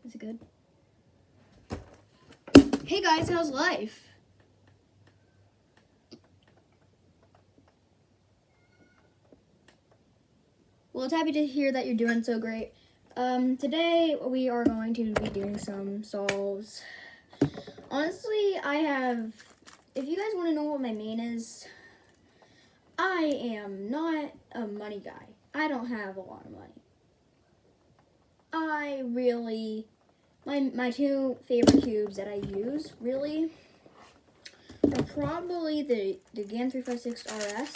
Is it good? Hey guys, how's life? Well, it's happy to hear that you're doing so great. Today we are going to be doing some solves. Honestly, if you guys want to know what my main is, I am not a money guy. I don't have a lot of money. My two favorite cubes that I use, really, are probably the GAN 356 RS,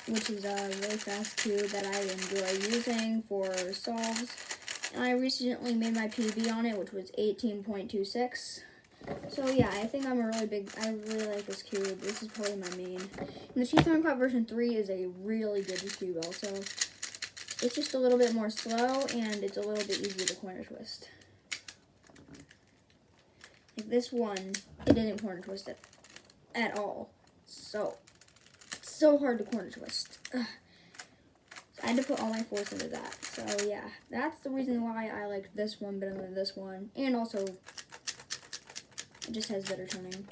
which is a really fast cube that I enjoy using for solves. And I recently made my PB on it, which was 18.26. So yeah, I think I really like this cube. This is probably my main. And the Teeth Cop version 3 is a really good cube also. It's just a little bit more slow, and it's a little bit easier to corner twist. Like this one, it didn't corner twist it at all. So hard to corner twist. Ugh. So I had to put all my force into that. So yeah, that's the reason why I like this one better than this one. And also, it just has better toning.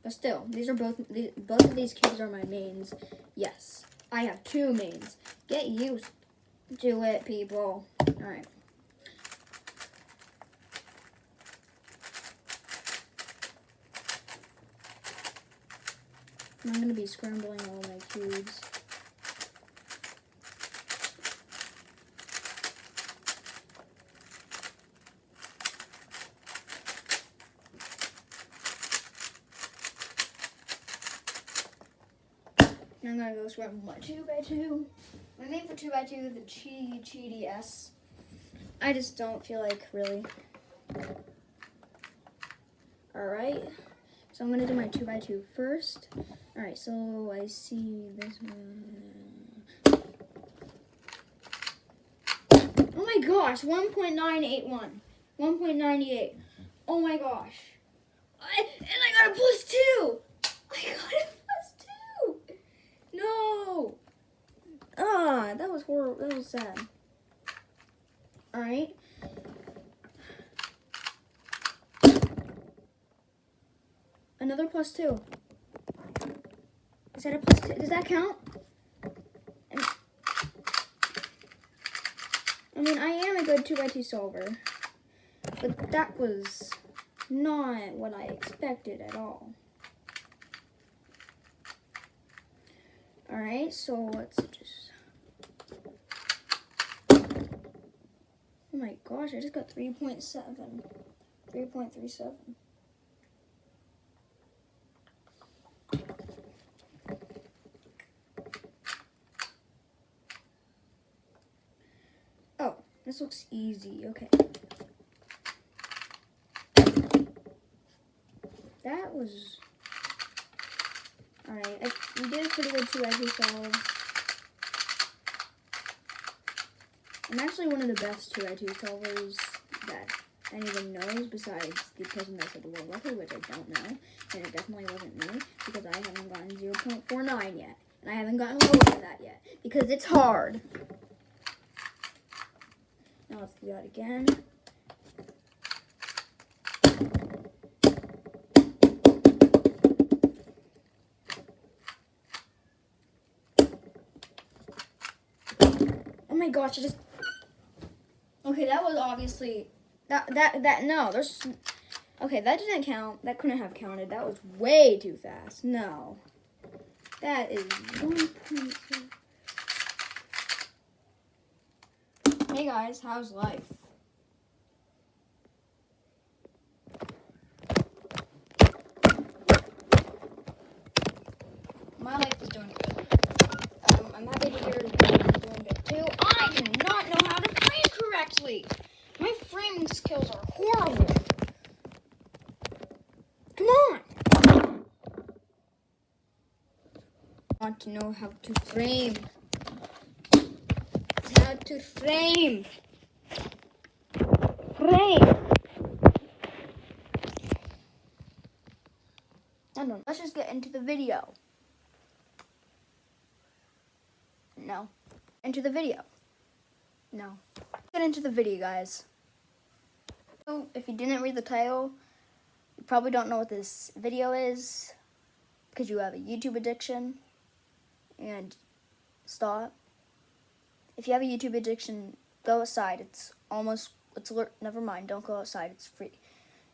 But still, both of these cubes are my mains. Yes. I have two mains. Get used to it, people. Alright. I'm going to be scrambling all my cubes. I'm gonna go scramble my 2x2. My main for 2x2, the Cheaty S. I just don't feel like really. Alright, so I'm gonna do my 2x2 first. Alright, so I see this one. Oh my gosh, 1.981. 1.98. Oh my gosh. And I got a +2. I got a +2. No. That was horrible. That was sad. Alright. Another +2. Is that a +2? Does that count? I mean, I am a good 2x2 solver, but that was not what I expected at all. Alright, so let's just... Oh my gosh, I just got 3.7. 3.37. Oh, this looks easy. Okay. That was... Alright, we did a pretty good 2x2 solves. I'm actually one of the best 2x2 solvers that anyone knows besides the person that said the world record, which I don't know. And it definitely wasn't me, because I haven't gotten 0.49 yet. And I haven't gotten lower than that yet, because it's hard. Now let's do that again. Oh my gosh, I just... Okay, that was obviously... No, there's... Okay, that didn't count. That couldn't have counted. That was way too fast. No. That is 1.2. Hey guys, how's life? My life is doing good. I'm happy to hear you're doing good too. I do not know how to frame correctly. My framing skills are horrible. Come on. I want to know how to frame. How to frame. Frame. I don't know. Let's just get into the video. No. Into the video. No. Get into the video, guys. So, if you didn't read the title, you probably don't know what this video is because you have a YouTube addiction. And stop. If you have a YouTube addiction, go outside. Never mind, don't go outside. It's free.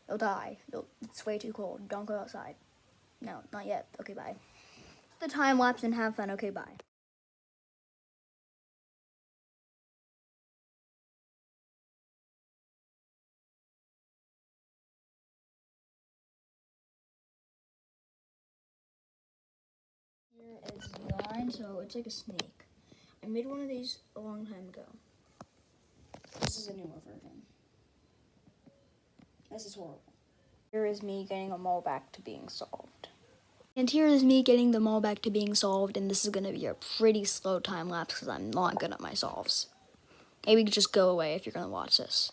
You'll die. It's way too cold. Don't go outside. No, not yet. Okay, bye. The time lapse and have fun. Okay, bye. Here is the line, so it's like a snake. I made one of these a long time ago. This is a newer version. This is horrible. Here is me getting them all back to being solved. And here is me getting them all back to being solved, and this is going to be a pretty slow time lapse because I'm not good at my solves. Maybe just go away if you're going to watch this.